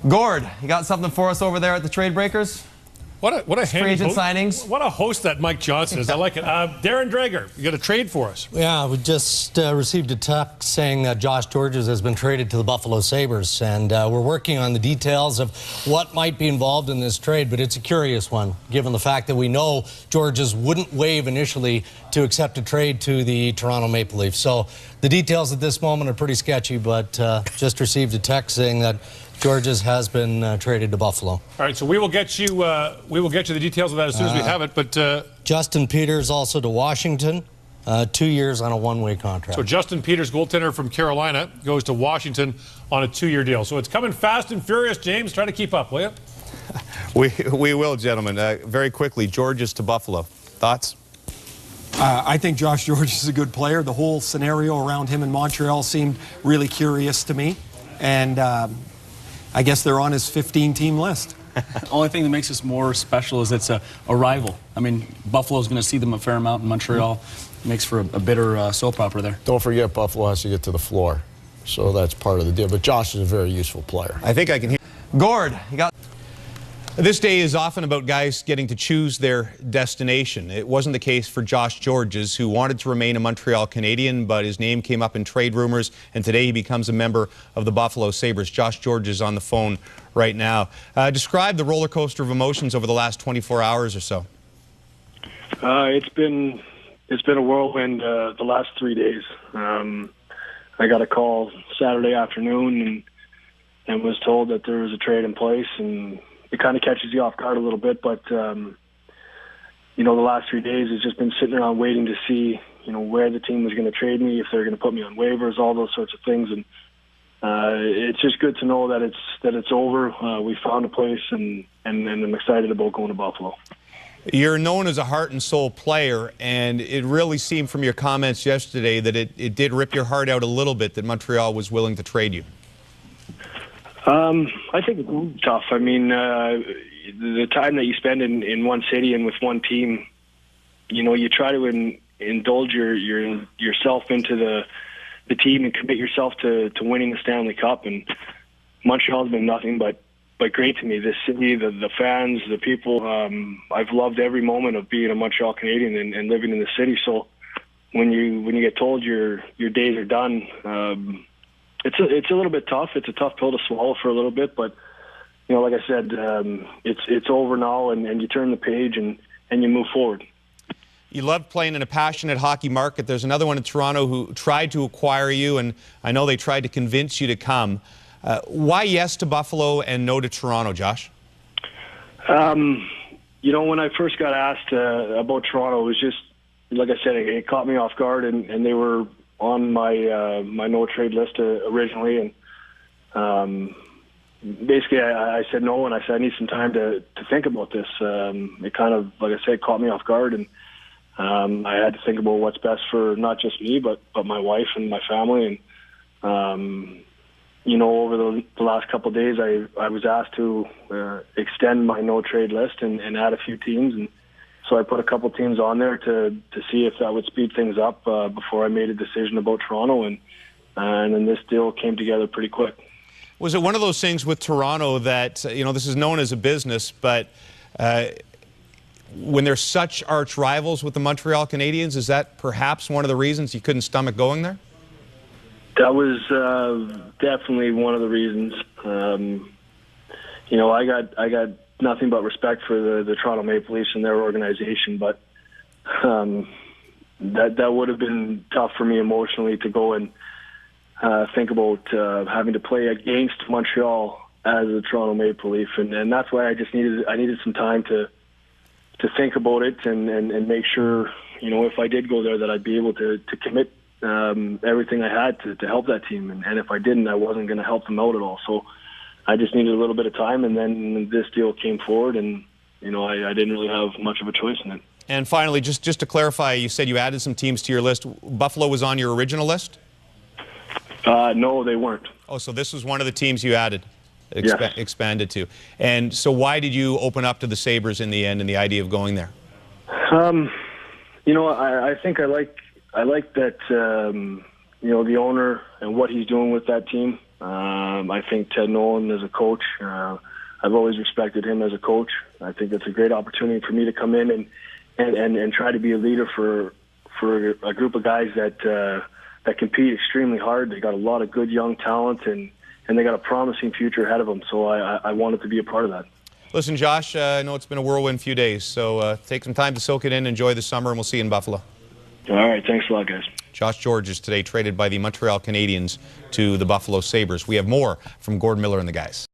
Gord, you got something for us over there at the Trade Breakers? What a handy free agent signings. What a host that Mike Johnson is. I like it. Darren Dreger, you got a trade for us. Yeah, we just received a text saying that Josh Gorges has been traded to the Buffalo Sabres, and we're working on the details of what might be involved in this trade, but it's a curious one, given the fact that we know Gorges wouldn't waive initially to accept a trade to the Toronto Maple Leafs. So the details at this moment are pretty sketchy, but just received a text saying that Gorges has been traded to Buffalo. All right, so we will get you the details of that as soon as we have it. But Justin Peters also to Washington, 2 years on a one-way contract. So Justin Peters, goaltender from Carolina, goes to Washington on a 2-year deal. So it's coming fast and furious. James, try to keep up, will you? We will, gentlemen. Very quickly, Gorges to Buffalo. Thoughts? I think Josh Gorges is a good player. The whole scenario around him in Montreal seemed really curious to me, and I guess they're on his 15-team list. The only thing that makes this more special is it's a rival. I mean, Buffalo's going to see them a fair amount in Montreal. It makes for a bitter soap opera there. Don't forget, Buffalo has to get to the floor, so that's part of the deal. But Josh is a very useful player. I think I can hear. Gord, you got. This day is often about guys getting to choose their destination. It wasn't the case for Josh Gorges, who wanted to remain a Montreal Canadian, but his name came up in trade rumors, and today he becomes a member of the Buffalo Sabres. Josh Gorges is on the phone right now. Describe the roller coaster of emotions over the last 24 hours or so. It's been a whirlwind the last 3 days. I got a call Saturday afternoon and was told that there was a trade in place, and it kind of catches you off guard a little bit, but, you know, the last 3 days has just been sitting around waiting to see, you know, where the team was going to trade me, if they're going to put me on waivers, all those sorts of things. And it's just good to know that it's over. We found a place, and I'm excited about going to Buffalo. You're known as a heart and soul player, and it really seemed from your comments yesterday that it did rip your heart out a little bit that Montreal was willing to trade you. I think it's tough. I mean, the time that you spend in one city and with one team, you know, you try to indulge yourself into the team and commit yourself to winning the Stanley Cup. And Montreal's been nothing but great to me. This city, the fans, the people. I've loved every moment of being a Montreal Canadian and living in the city. So when you get told your days are done, it's a little bit tough. It's a tough pill to swallow for a little bit, but you know, like I said, it's over now, and you turn the page and you move forward. You love playing in a passionate hockey market. There's another one in Toronto who tried to acquire you, and I know they tried to convince you to come. Why yes to Buffalo and no to Toronto, Josh? You know, when I first got asked about Toronto, it was just, like I said, it caught me off guard, and they were on my my no trade list originally, and basically I said no, and I said I need some time to think about this. It kind of, like I said, caught me off guard, and I had to think about what's best for not just me, but my wife and my family. And you know, over the last couple of days, I was asked to extend my no trade list and add a few teams, and so I put a couple teams on there to see if that would speed things up before I made a decision about Toronto, and then this deal came together pretty quick. Was it one of those things with Toronto that, you know, this is known as a business, but when they're such arch rivals with the Montreal Canadiens, is that perhaps one of the reasons you couldn't stomach going there? That was definitely one of the reasons. You know, I got nothing but respect for the Toronto Maple Leafs and their organization, but that would have been tough for me emotionally to go and think about having to play against Montreal as a Toronto Maple Leaf, and that's why I needed some time to think about it and make sure, you know, if I did go there, that I'd be able to commit everything I had to help that team, and if I didn't, I wasn't going to help them out at all. So I just needed a little bit of time, and then this deal came forward, and you know, I didn't really have much of a choice in it. And finally, just to clarify, you said you added some teams to your list. Buffalo was on your original list? No, they weren't. Oh, so this was one of the teams you added, Yes. expanded to. And so why did you open up to the Sabres in the end and the idea of going there? You know, I think I like that, you know, the owner and what he's doing with that team. I think Ted Nolan is a coach. I've always respected him as a coach. I think it's a great opportunity for me to come in and try to be a leader for a group of guys that compete extremely hard. They got a lot of good young talent, and they got a promising future ahead of them. So I wanted to be a part of that. Listen, Josh, I know it's been a whirlwind few days, so take some time to soak it in, enjoy the summer, and we'll see you in Buffalo. All right, thanks a lot, guys. Josh Gorges today traded by the Montreal Canadiens to the Buffalo Sabres. We have more from Gordon Miller and the guys.